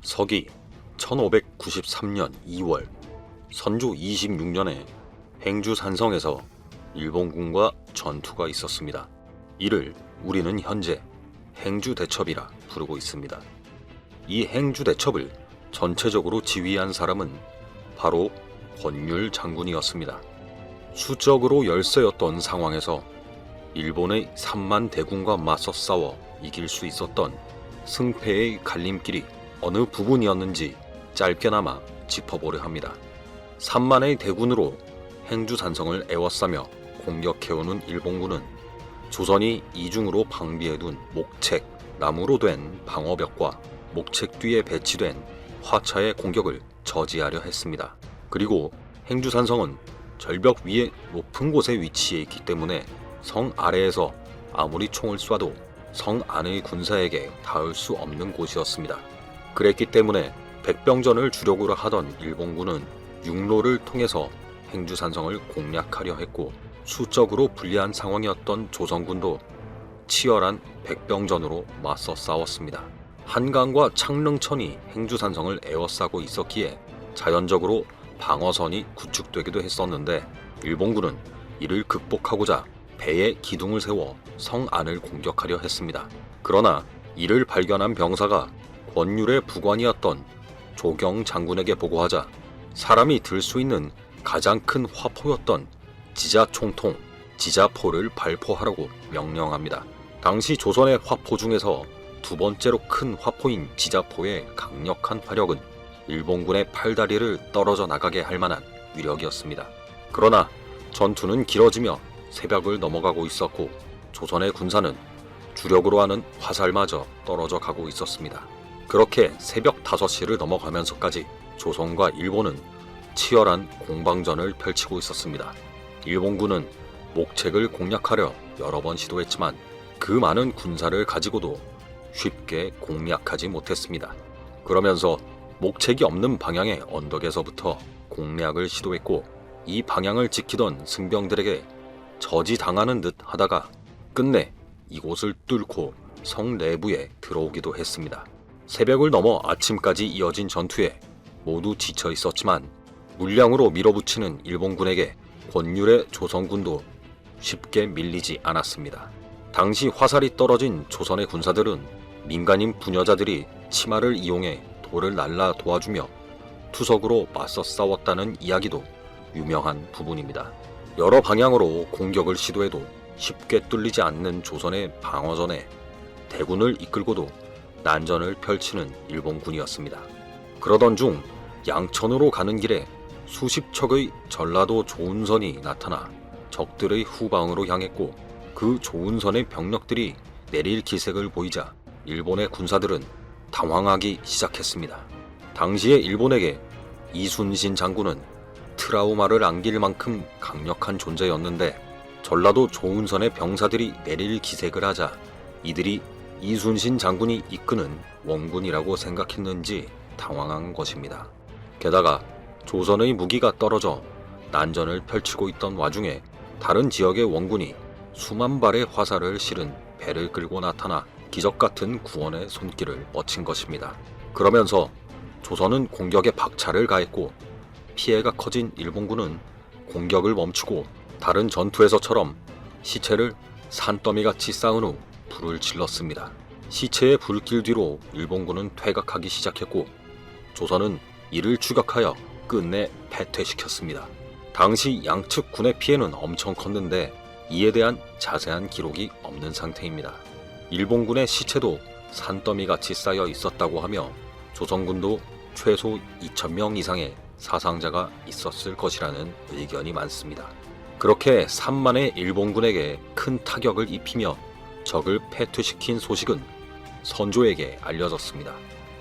서기 1593년 2월 선조 26년에 행주산성에서 일본군과 전투가 있었습니다. 이를 우리는 현재 행주대첩이라 부르고 있습니다. 이 행주대첩을 전체적으로 지휘한 사람은 바로 권율 장군이었습니다. 수적으로 열세였던 상황에서 일본의 3만 대군과 맞서 싸워 이길 수 있었던 승패의 갈림길이 어느 부분이었는지 짧게나마 짚어보려 합니다. 3만의 대군으로 행주산성을 에워싸며 공격해오는 일본군은 조선이 이중으로 방비해둔 목책, 나무로 된 방어벽과 목책 뒤에 배치된 화차의 공격을 저지하려 했습니다. 그리고 행주산성은 절벽 위에 높은 곳에 위치해 있기 때문에 성 아래에서 아무리 총을 쏴도 성 안의 군사에게 닿을 수 없는 곳이었습니다. 그랬기 때문에 백병전을 주력으로 하던 일본군은 육로를 통해서 행주산성을 공략하려 했고, 수적으로 불리한 상황이었던 조선군도 치열한 백병전으로 맞서 싸웠습니다. 한강과 창릉천이 행주산성을 에워싸고 있었기에 자연적으로 방어선이 구축되기도 했었는데, 일본군은 이를 극복하고자 배에 기둥을 세워 성 안을 공격하려 했습니다. 그러나 이를 발견한 병사가 권율의 부관이었던 조경 장군에게 보고하자 사람이 들 수 있는 가장 큰 화포였던 지자총통, 지자포를 발포하라고 명령합니다. 당시 조선의 화포 중에서 두 번째로 큰 화포인 지자포의 강력한 화력은 일본군의 팔다리를 떨어져 나가게 할 만한 위력이었습니다. 그러나 전투는 길어지며 새벽을 넘어가고 있었고, 조선의 군사는 주력으로 하는 화살마저 떨어져 가고 있었습니다. 그렇게 새벽 5시를 넘어가면서까지 조선과 일본은 치열한 공방전을 펼치고 있었습니다. 일본군은 목책을 공략하려 여러 번 시도했지만 그 많은 군사를 가지고도 쉽게 공략하지 못했습니다. 그러면서 목책이 없는 방향의 언덕에서부터 공략을 시도했고, 이 방향을 지키던 승병들에게 저지당하는 듯 하다가 끝내 이곳을 뚫고 성 내부에 들어오기도 했습니다. 새벽을 넘어 아침까지 이어진 전투에 모두 지쳐 있었지만 물량으로 밀어붙이는 일본군에게 권율의 조선군도 쉽게 밀리지 않았습니다. 당시 화살이 떨어진 조선의 군사들은 민간인 부녀자들이 치마를 이용해 돌을 날라 도와주며 투석으로 맞서 싸웠다는 이야기도 유명한 부분입니다. 여러 방향으로 공격을 시도해도 쉽게 뚫리지 않는 조선의 방어전에 대군을 이끌고도 난전을 펼치는 일본군이었습니다. 그러던 중 양천으로 가는 길에 수십 척의 전라도 조운선이 나타나 적들의 후방으로 향했고, 그 조운선의 병력들이 내릴 기색을 보이자 일본의 군사들은 당황하기 시작했습니다. 당시의 일본에게 이순신 장군은 트라우마를 안길 만큼 강력한 존재였는데, 전라도 조운선의 병사들이 내릴 기색을 하자 이들이 이순신 장군이 이끄는 원군이라고 생각했는지 당황한 것입니다. 게다가 조선의 무기가 떨어져 난전을 펼치고 있던 와중에 다른 지역의 원군이 수만 발의 화살을 실은 배를 끌고 나타나 기적같은 구원의 손길을 뻗친 것입니다. 그러면서 조선은 공격에 박차를 가했고, 피해가 커진 일본군은 공격을 멈추고 다른 전투에서처럼 시체를 산더미같이 쌓은 후 불을 질렀습니다. 시체의 불길 뒤로 일본군은 퇴각하기 시작했고, 조선은 이를 추격하여 끝내 패퇴시켰습니다. 당시 양측 군의 피해는 엄청 컸는데 이에 대한 자세한 기록이 없는 상태입니다. 일본군의 시체도 산더미같이 쌓여 있었다고 하며 조선군도 최소 2,000명 이상의 사상자가 있었을 것이라는 의견이 많습니다. 그렇게 3만의 일본군에게 큰 타격을 입히며 적을 패퇴시킨 소식은 선조에게 알려졌습니다.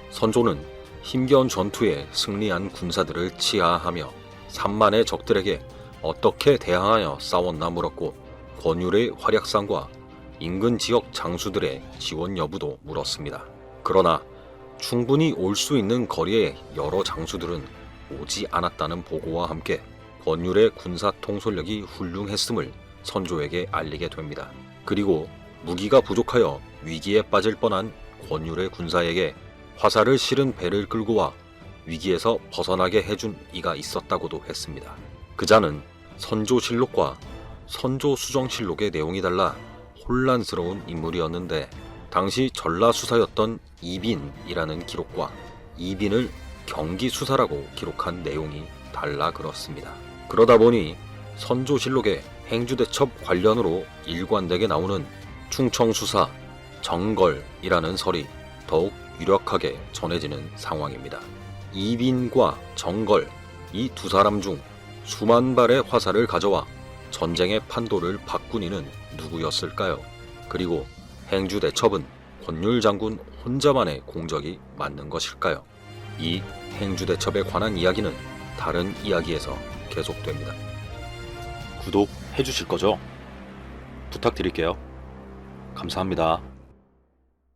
선조는 힘겨운 전투에 승리한 군사들을 치하하며 3만의 적들에게 어떻게 대항하여 싸웠나 물었고, 권율의 활약상과 인근 지역 장수들의 지원 여부도 물었습니다. 그러나 충분히 올 수 있는 거리의 여러 장수들은 오지 않았다는 보고와 함께 권율의 군사 통솔력이 훌륭했음을 선조에게 알리게 됩니다. 그리고 무기가 부족하여 위기에 빠질 뻔한 권율의 군사에게 화살을 실은 배를 끌고 와 위기에서 벗어나게 해준 이가 있었다고도 했습니다. 그자는 선조실록과 선조수정실록의 내용이 달라 혼란스러운 인물이었는데 당시 전라수사였던 이빈이라는 기록과 이빈을 경기수사라고 기록한 내용이 달라 그렇습니다. 그러다 보니 선조실록의 행주대첩 관련으로 일관되게 나오는 충청수사 정걸이라는 설이 더욱 유력하게 전해지는 상황입니다. 이빈과 정걸, 이 두 사람 중 수만 발의 화살을 가져와 전쟁의 판도를 바꾼 이는 누구였을까요? 그리고 행주대첩은 권율 장군 혼자만의 공적이 맞는 것일까요? 이 행주대첩에 관한 이야기는 다른 이야기에서 계속됩니다. 구독해 주실 거죠? 부탁드릴게요. 감사합니다.